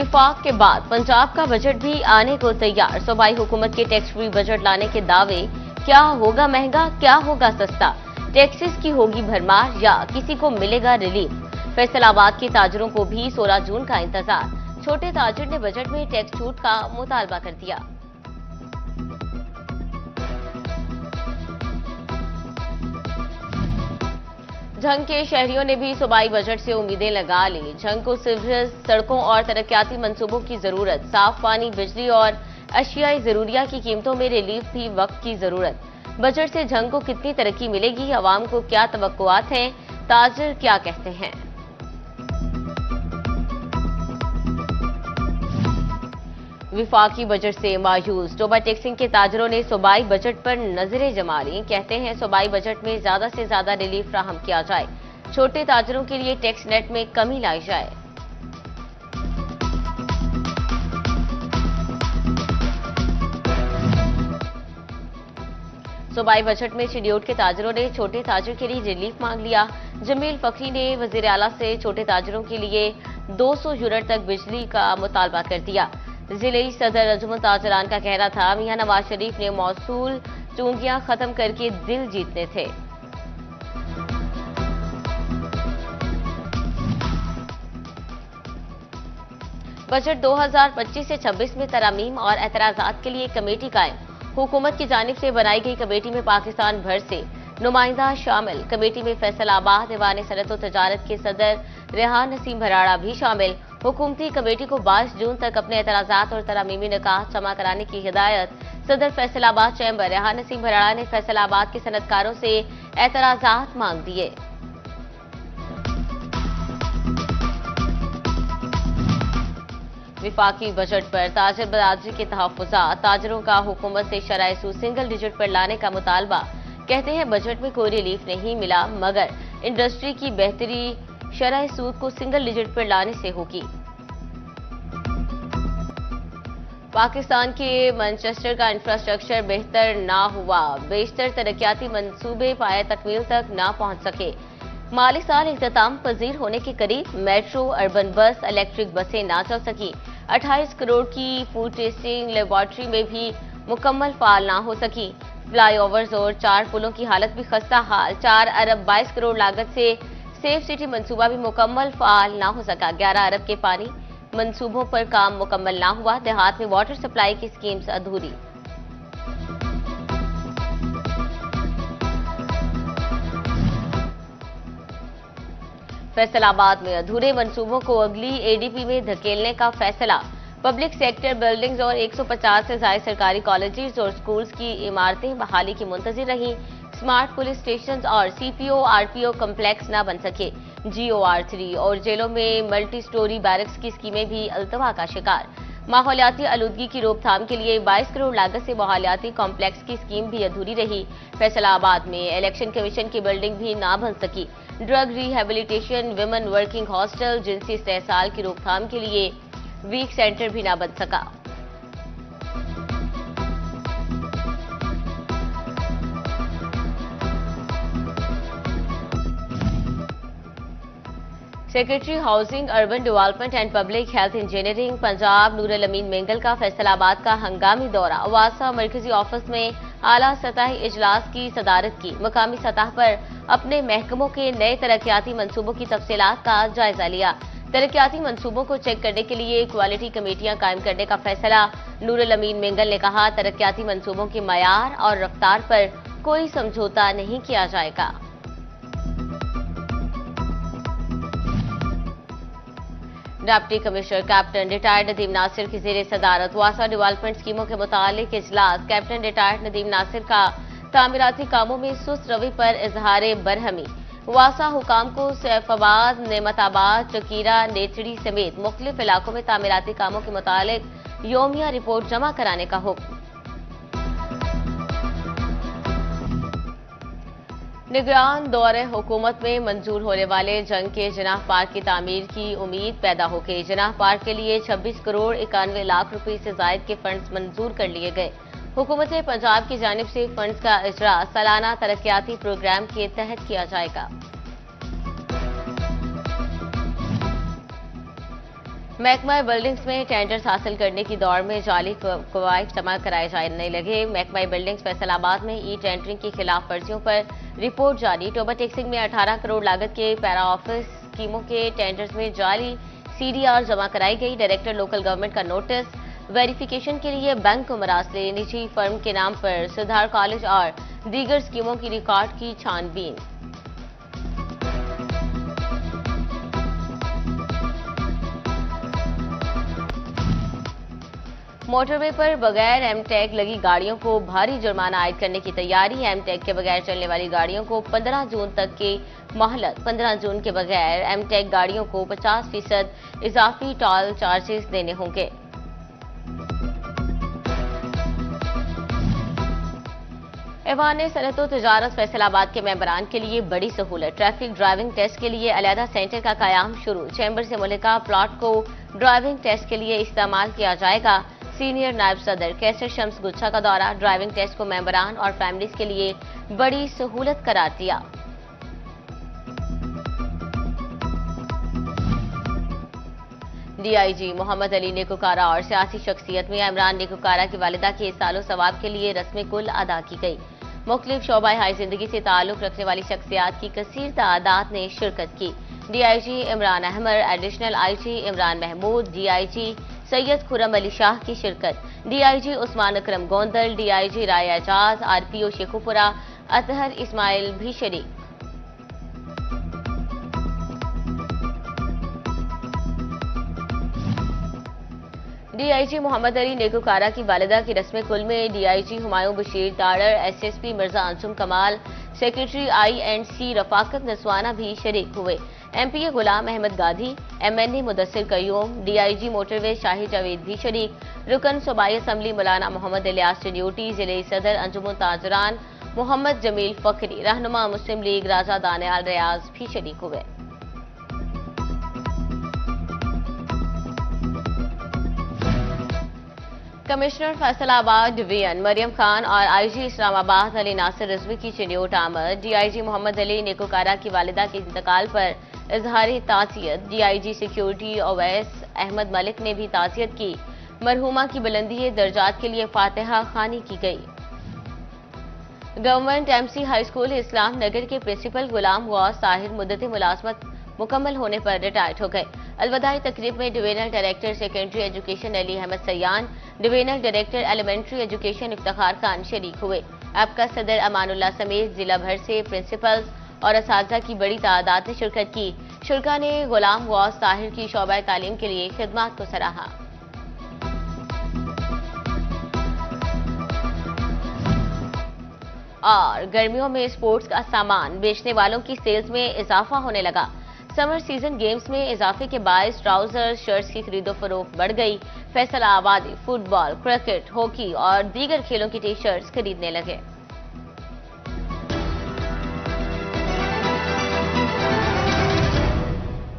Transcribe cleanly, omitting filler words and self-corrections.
विफाक के बाद पंजाब का बजट भी आने को तैयार। सूबाई हुकूमत के टैक्स फ्री बजट लाने के दावे। क्या होगा महंगा, क्या होगा सस्ता, टैक्सेस की होगी भरमार या किसी को मिलेगा रिलीफ। फैसलाबाद के ताजरों को भी 16 जून का इंतजार। छोटे ताजिर ने बजट में टैक्स छूट का मुतालबा कर दिया। झंग के शहरियों ने भी सूबाई बजट से उम्मीदें लगा ली। झंग को सिविल, सड़कों और तरक्याती मंसूबों की जरूरत। साफ पानी, बिजली और अशियाई जरूरिया की कीमतों में रिलीफ भी वक्त की जरूरत। बजट से झंग को कितनी तरक्की मिलेगी, अवाम को क्या तवक्कुआत हैं, ताजिर क्या कहते हैं। विफाकी बजट से मायूस। टोबा टैक्सिंग के ताजरों ने सूबाई बजट पर नजरें जमा ली। कहते हैं सूबाई बजट में ज्यादा से ज्यादा रिलीफ फ्राहम किया जाए। छोटे ताजरों के लिए टैक्स नेट में कमी लाई जाए। सूबाई बजट में शेड्यूल्ड के ताजरों ने छोटे ताजिर के लिए रिलीफ मांग लिया। जमील फखरी ने वजीर आला से छोटे ताजरों के लिए 200 यूनिट तक बिजली का मुतालबा कर दिया। जिले सदर अंजुमन ताजरान का कहना था मियां नवाज शरीफ ने मौसूल चूंगियां खत्म करके दिल जीतने थे। बजट 2025 से 26 में तरमीम और एतराजात के लिए कमेटी कायम। हुकूमत की जानिब से बनाई गई कमेटी में पाकिस्तान भर से नुमाइंदा शामिल। कमेटी में फैसलाबाद दीवान सनत और तजारत के सदर रेहान नसीम भराड़ा भी शामिल। हुकूमती कमेटी को 22 जून तक अपने एतराजात और तरामीमी निकात जमा कराने की हिदायत। सदर फैसलाबाद चैम्बर रेहान नसीम भराड़ा ने फैसलाबाद के सनतकारों से एतराजात मांग दिए। विफाकी बजट पर ताजिर बरादरी के तहफ्फुज़ात। ताजिरों का हुकूमत से शराय सूद सिंगल डिजिट पर लाने का मुतालबा। कहते हैं बजट में कोई रिलीफ नहीं मिला, मगर इंडस्ट्री की बेहतरी शराय सूद को सिंगल डिजिट पर लाने से होगी। पाकिस्तान के मैनचेस्टर का इंफ्रास्ट्रक्चर बेहतर ना हुआ। बेशतर तरक्याती मंसूबे पाया तकमील तक ना पहुंच सके। माली साल इख्तिताम पजीर होने के करीब। मेट्रो, अर्बन बस, इलेक्ट्रिक बसें ना चल सकी। 28 करोड़ की फूड टेस्टिंग लेबॉर्ट्री में भी मुकम्मल फाल ना हो सकी। फ्लाईओवर्स और 4 पुलों की हालत भी खस्ता हाल। 4 अरब 22 करोड़ लागत से सेफ सिटी मंसूबा भी मुकम्मल फाल ना हो सका। 11 अरब के पानी मंसूबों पर काम मुकम्मल ना हुआ। देहात में वाटर सप्लाई की स्कीम्स अधूरी। फैसलाबाद में अधूरे मंसूबों को अगली एडीपी में धकेलने का फैसला। पब्लिक सेक्टर बिल्डिंग्स और 150 से ज्यादा सरकारी कॉलेजेस और स्कूल्स की इमारतें बहाली की मुंतजिर रहीं। स्मार्ट पुलिस स्टेशन और सीपीओ आरपीओ कम्प्लेक्स न बन सके। GOR3 और जेलों में मल्टी स्टोरी बैरक्स की स्कीमें भी अल्तवा का शिकार। माहौलियाती आलूदगी की रोकथाम के लिए 22 करोड़ लागत से माहौलियाती कॉम्प्लेक्स की स्कीम भी अधूरी रही। फैसलाबाद में इलेक्शन कमीशन की बिल्डिंग भी ना बन सकी। Drug rehabilitation, women working hostel, जिनसी इस्तेहसाल की रोकथाम के लिए वीक सेंटर भी ना बन सका। Secretary housing, urban development and public health engineering Punjab Noorul Amin Mengal का फैसलाबाद का हंगामी दौरा। वासा मरकजी ऑफिस में आला सतही इजलास की सदारत की। मकामी सतह पर अपने महकमों के नए तरक्याती मंसूबों की तफसीलात का जायजा लिया। तरक्याती मंसूबों को चेक करने के लिए क्वालिटी कमेटियां कायम करने का फैसला। नूरुल अमीन मेंगल ने कहा, तरक्याती मंसूबों के मयार और रफ्तार पर कोई समझौता नहीं किया जाएगा। Deputy commissioner captain retired Nadeem Nasir की ज़ेरे सदारत वासा डेवलपमेंट स्कीमों के मुतालिक इजलास। कैप्टन रिटायर्ड नदीम नासिर का तामीराती कामों में सुस्त रवि पर इजहार बरहमी। वासा हुकाम को सैफाबाद, नेमताबाद, चकीरा, नेचड़ी समेत मुख्तलिफ इलाकों में तामीराती कामों के मुतालिक योमिया रिपोर्ट जमा कराने का हुक्म। निगरान दौरे हुकूमत में मंजूर होने वाले जंग के जनाह पार्क की तामीर की उम्मीद पैदा हो गई। जनाह पार्क के लिए 26 करोड़ 91 लाख रुपए से जायद के फंड्स मंजूर कर लिए गए। हुकूमत पंजाब की जानिब से फंड्स का इजरा सालाना तरक्याती प्रोग्राम के तहत किया जाएगा। महकमा बिल्डिंग्स में टेंडर्स हासिल करने की दौड़ में जाली कवायद जमा कराए जाने लगे। महकमा बिल्डिंग्स फैसलाबाद में ई टेंडरिंग की खिलाफ वर्जियों पर रिपोर्ट जारी। टोबर टेक्सिंग में 18 करोड़ लागत के पैरा ऑफिस स्कीमों के टेंडर्स में जाली सीडीआर जमा कराई गई। डायरेक्टर लोकल गवर्नमेंट का नोटिस। वेरिफिकेशन के लिए बैंक को मरासले। निजी फर्म के नाम पर सुधार कॉलेज और दीगर स्कीमों की रिकॉर्ड की छानबीन। मोटरवे पर बगैर एमटैग लगी गाड़ियों को भारी जुर्माना आयद करने की तैयारी। एमटैग के बगैर चलने वाली गाड़ियों को 15 जून तक की मोहलत। 15 जून के बगैर एमटैग गाड़ियों को 50% इजाफी टोल चार्जेस देने होंगे। ऐवान सनअत व तिजारत फैसलाबाद के मेंबरान के लिए बड़ी सहूलत। ट्रैफिक ड्राइविंग टेस्ट के लिए अलहदा सेंटर का कयाम शुरू। चैम्बर से मुल्का प्लॉट को ड्राइविंग टेस्ट के लिए इस्तेमाल किया जाएगा। सीनियर नायब सदर कैसर शम्स गुच्छा का दौरा। ड्राइविंग टेस्ट को मेंबरान और फैमिलीज के लिए बड़ी सहूलत करार दिया। डीआईजी मोहम्मद अली नेकुकारा और सियासी शख्सियत में इमरान नेकुकारा की वालिदा के सालों सवाब के लिए रस्म कुल अदा की गई। मुख्तलिफ शोबा हाई जिंदगी से ताल्लुक रखने वाली शख्सियात की कसीर तादाद ने शिरकत की। DIG Imran Ahmed, additional IG Imran Mahmood, DIG Syed Khurram Ali Shah की शिरकत। DIG Usman Akram Gondal, DIG Rai Ejaz, RPO Sheikhupura Athar Ismail भी शरीक। डीआईजी मोहम्मद अली नेकुकारा की वालिदा की रस्म कुल में DIG Humayun Bashir Darar, SSP Mirza Anjum Kamal, secretary आई&सी रफाकत नसवाना भी शरीक हुए। MPA Ghulam Ahmad Gadhi, MNA Mudassir Qayyum, DIG motorway Shahi Javed भी शरीक। रुकन सूबाई असम्बली मौलाना मोहम्मद इलियास ड्यूटी, जिले सदर अंजुमन ताजरान मोहम्मद जमील फखरी, रहनुमा मुस्लिम लीग राजा दानियाल रियाज भी शरीक हुए। कमिश्नर फैसलाबाद डिवीजन मरियम खान और आईजी इस्लामाबाद अली नासिर रिजवी की चिन्योट आमद। डीआईजी मोहम्मद अली नेकुकारा की वालिदा के इंतकाल पर इजहार ताज़ियत। डीआईजी सिक्योरिटी अवैस अहमद मलिक ने भी ताज़ियत की। मरहूमा की बुलंदी दर्जात के लिए फातिहा खानी की गई। गवर्नमेंट एमसी हाई स्कूल इस्लाम नगर के प्रिंसिपल गुलाम गौस ताहिर मुद्दत मुलाजमत मुकम्मल होने पर रिटायर्ड हो गए। अलविदाई तकरीब में divisional director secondary education Ali Ahmad Sayan, divisional director elementary education Iftikhar Khan शरीक हुए। आपका सदर अमानुल्लाह समेत जिला भर से प्रिंसिपल्स और असातिज़ा की बड़ी तादाद ने शिरकत की। शुरका ने गुलाम गौस ताहिर की शोबा तालीम के लिए खिदमात को सराहा। और गर्मियों में स्पोर्ट्स का सामान बेचने वालों की सेल्स में इजाफा होने लगा। समर सीजन गेम्स में इजाफे के बायस ट्राउजर शर्ट्स की खरीदो फरोख्त बढ़ गई। फैसलाबादी फुटबॉल, क्रिकेट, हॉकी और दीगर खेलों की टी शर्ट्स खरीदने लगे।